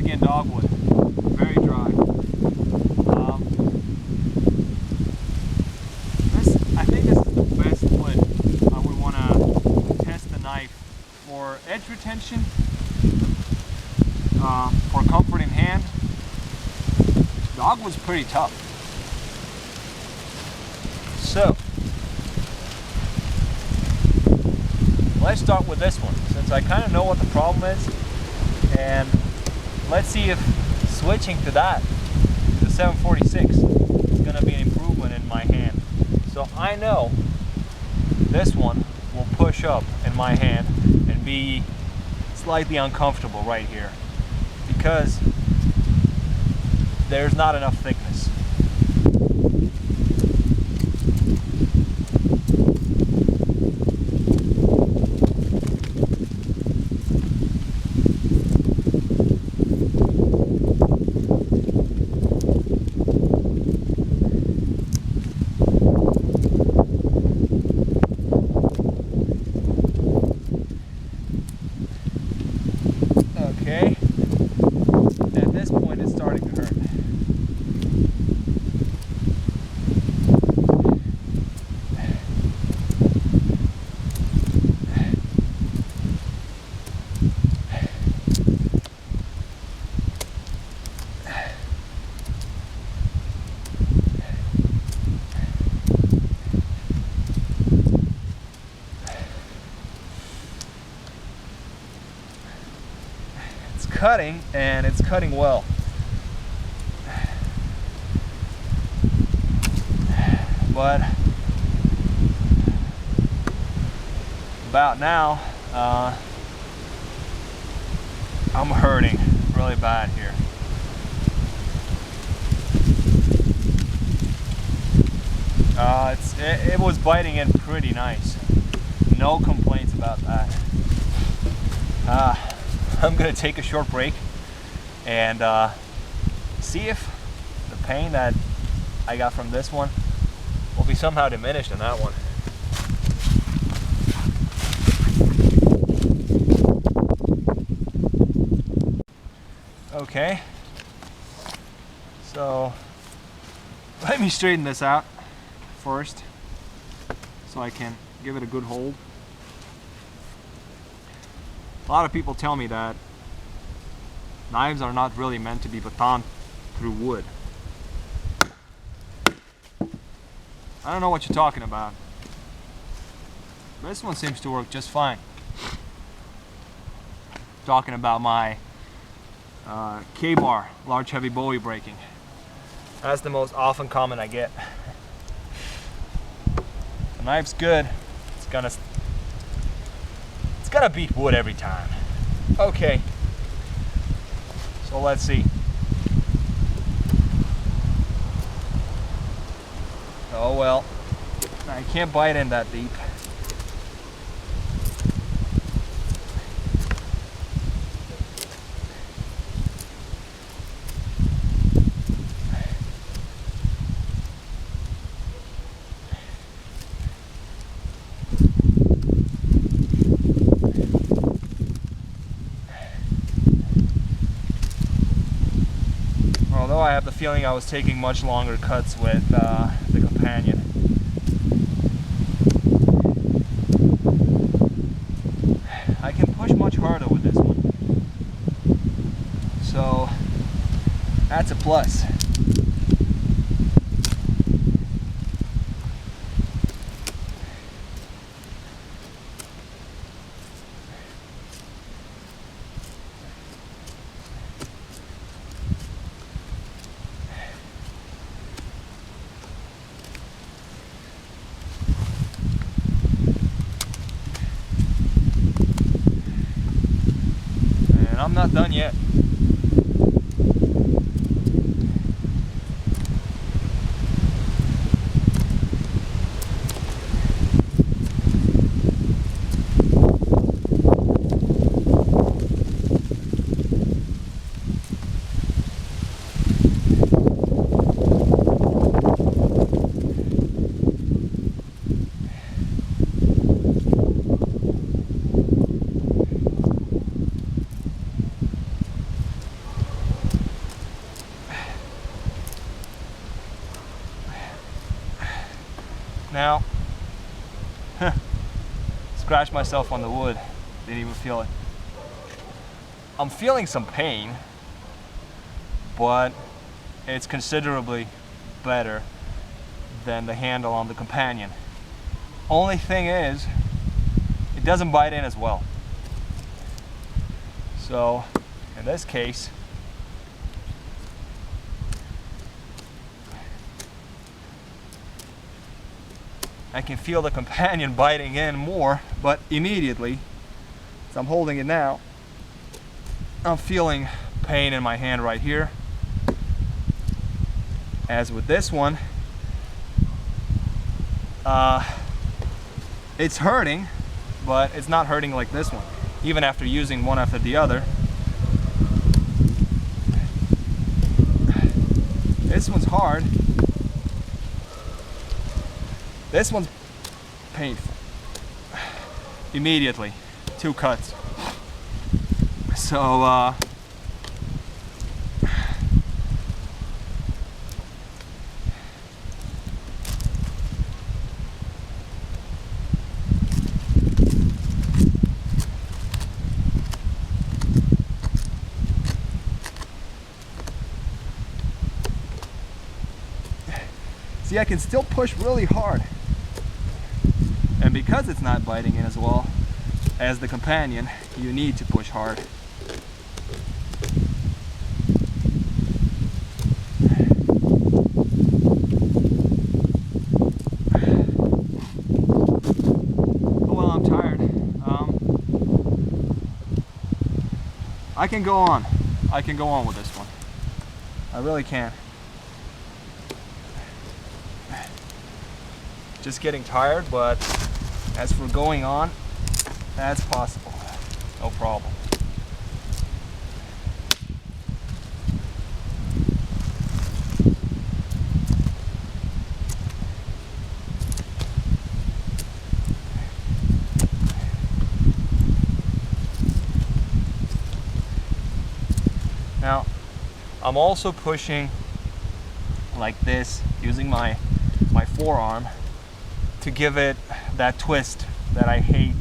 skin dogwood. Very dry. I think this is the best wood we want to test the knife for edge retention, for comfort in hand. Dogwood's pretty tough. So let's start with this one, since I kind of know what the problem is, and let's see if switching to that, to the 746, is going to be an improvement in my hand. So I know this one will push up in my hand and be slightly uncomfortable right here because there's not enough thickness. Okay, at this point it's starting to hurt. Cutting, and it's cutting well. But about now, I'm hurting really bad here. It was biting in pretty nice. No complaints about that. I'm gonna take a short break and see if the pain that I got from this one will be somehow diminished in that one. Okay, so let me straighten this out first so I can give it a good hold. A lot of people tell me that knives are not really meant to be batoned through wood. I don't know what you're talking about. This one seems to work just fine. Talking about my K-bar, large heavy Bowie breaking. That's the most often comment I get. The knife's good. It's gonna beat wood every time. Okay, so let's see. Oh well, I can't bite in that deep. Although I have the feeling I was taking much longer cuts with the companion. I can push much harder with this one. So that's a plus. I'm not done yet. Now, scratch myself on the wood, didn't even feel it. I'm feeling some pain, but it's considerably better than the handle on the companion. Only thing is, it doesn't bite in as well. So, in this case, I can feel the companion biting in more, but immediately, as I'm holding it now, I'm feeling pain in my hand right here. As with this one, it's hurting, but it's not hurting like this one, even after using one after the other. This one's hard. This one's painful. Immediately, 2 cuts. So, see, I can still push really hard. And because it's not biting in as well as the companion, you need to push hard. Oh well, I'm tired. I can go on. I can go on with this one. I really can. Just getting tired, but as for going on, that's possible. No problem. Now, I'm also pushing like this, using my forearm to give it that twist that I hate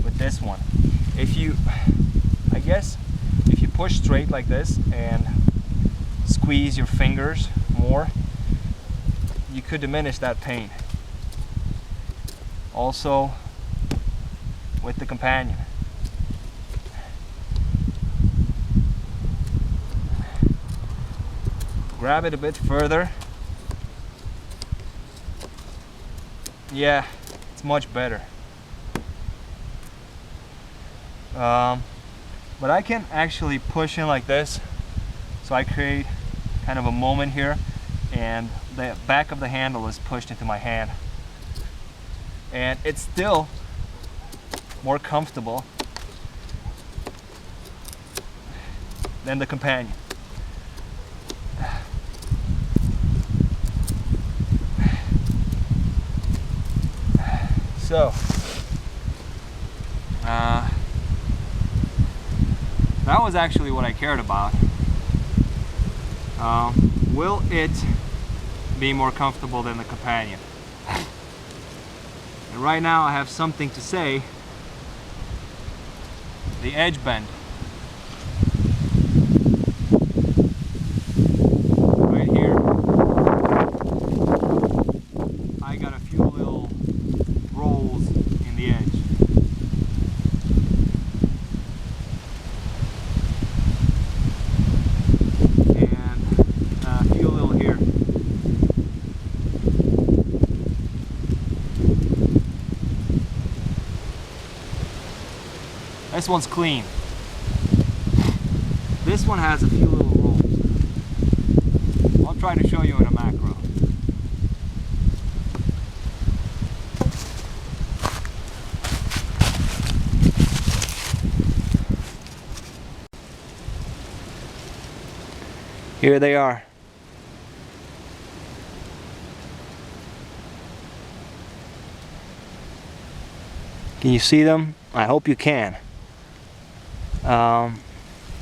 with this one. I guess if you push straight like this and squeeze your fingers more, you could diminish that pain. Also with the companion. Grab it a bit further. Yeah, it's much better. But I can actually push in like this, so I create kind of a moment here, and the back of the handle is pushed into my hand. And it's still more comfortable than the companion. So, that was actually what I cared about. Will it be more comfortable than the companion? And right now I have something to say. The edge bend. Right here, I got a few little rolls in the edge. And a few little here. This one's clean. This one has a few little rolls. I'll try to show you in a macro. Here they are. Can you see them? I hope you can.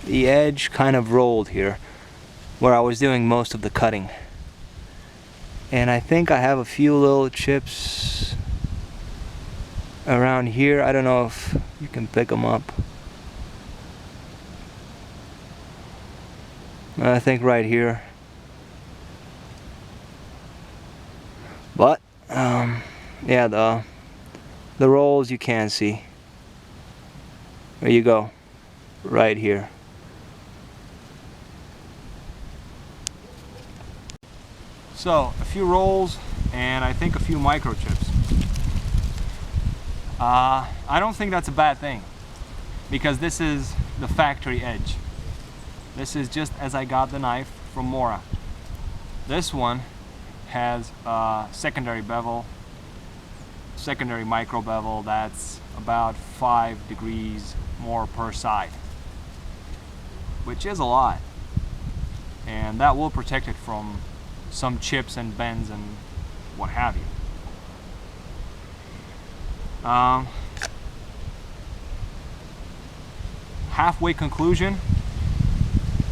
The edge kind of rolled here where I was doing most of the cutting. And I think I have a few little chips around here. I don't know if you can pick them up. I think right here. But yeah, the rolls you can see. There you go, right here. So a few rolls and I think a few microchips. I don't think that's a bad thing, because this is the factory edge. This is just as I got the knife from Mora. This one has a secondary bevel, secondary micro bevel that's about 5 degrees more per side, which is a lot, and that will protect it from some chips and bends and what have you. Halfway conclusion,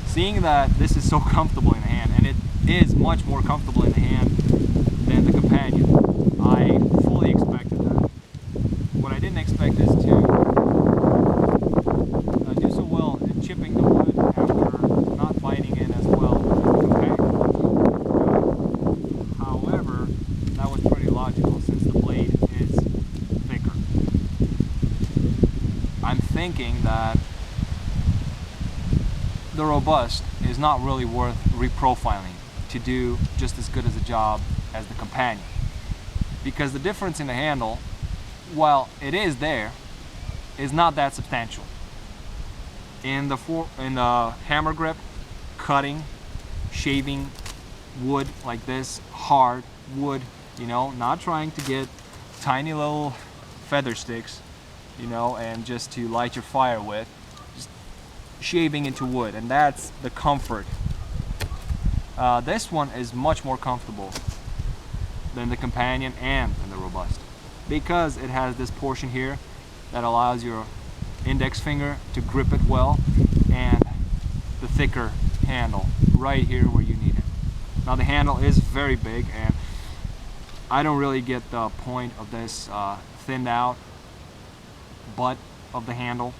seeing that this is so comfortable in the hand, and it is much more comfortable in the hand than the companion, I fully expected that. What I didn't expect is to do so well in chipping the wood after not biting in as well as the companion. However, that was pretty logical since the blade is thicker. I'm thinking that the robust is not really worth reprofiling to do just as good as a job as the companion, because the difference in the handle, while it is there, is not that substantial. In the hammer grip, cutting, shaving wood like this, hard wood, you know, not trying to get tiny little feather sticks, you know, and just to light your fire with, just shaving into wood, and that's the comfort. This one is much more comfortable than the companion and the robust, because it has this portion here that allows your index finger to grip it well, and the thicker handle right here where you need it. Now the handle is very big, and I don't really get the point of this thinned out butt of the handle.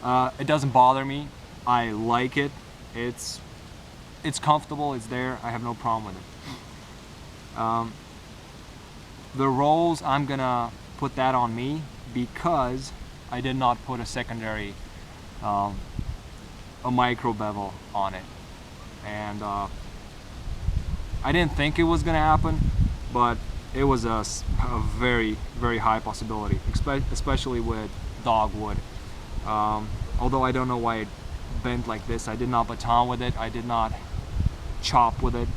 It doesn't bother me. I like it. It's comfortable. It's there. I have no problem with it. The rolls, I'm gonna put that on me because I did not put a secondary a micro bevel on it, and I didn't think it was gonna happen, but it was a very, very high possibility, especially with dogwood. Although I don't know why it bent like this. I did not baton with it. I did not chop with it.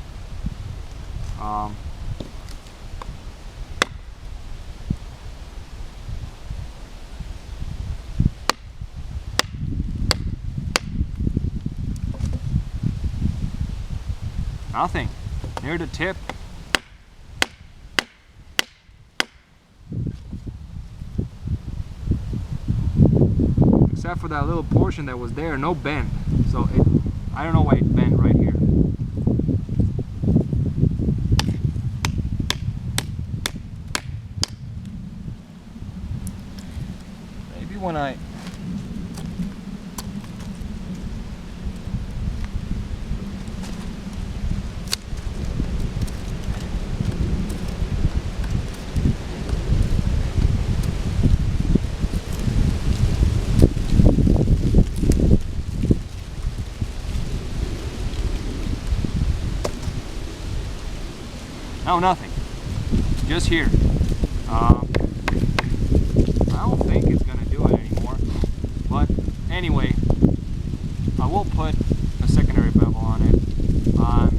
Nothing. Near the tip. Except for that little portion that was there, no bend. So I don't know why it bent right here. Maybe when I no, nothing. Just here. I don't think it's gonna do it anymore. But anyway, I will put a secondary bevel on it. I'm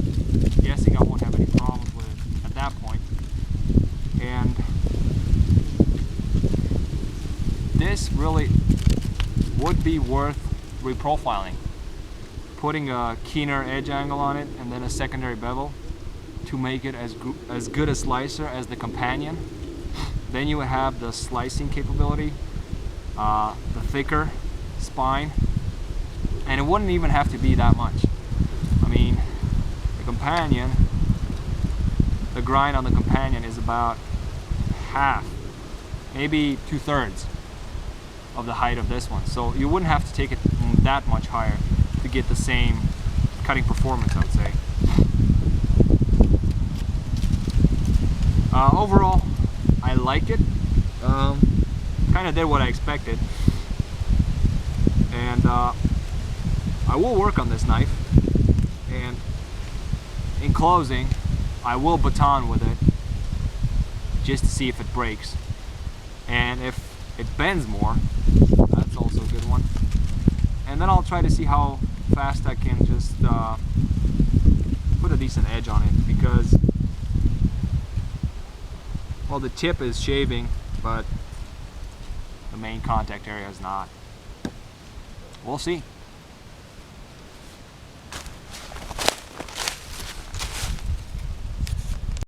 guessing I won't have any problems with it at that point. And this really would be worth reprofiling. Putting a keener edge angle on it and then a secondary bevel to make it as good a slicer as the companion. Then you would have the slicing capability, the thicker spine, and it wouldn't even have to be that much. I mean, the companion the grind on the companion is about half, maybe 2/3 of the height of this one. So you wouldn't have to take it that much higher to get the same cutting performance, I would say. Overall, I like it. Kind of did what I expected. And I will work on this knife. And in closing, I will baton with it just to see if it breaks. And if it bends more, that's also a good one. And then I'll try to see how fast I can just put a decent edge on it, because, well, the tip is shaving, but the main contact area is not. We'll see.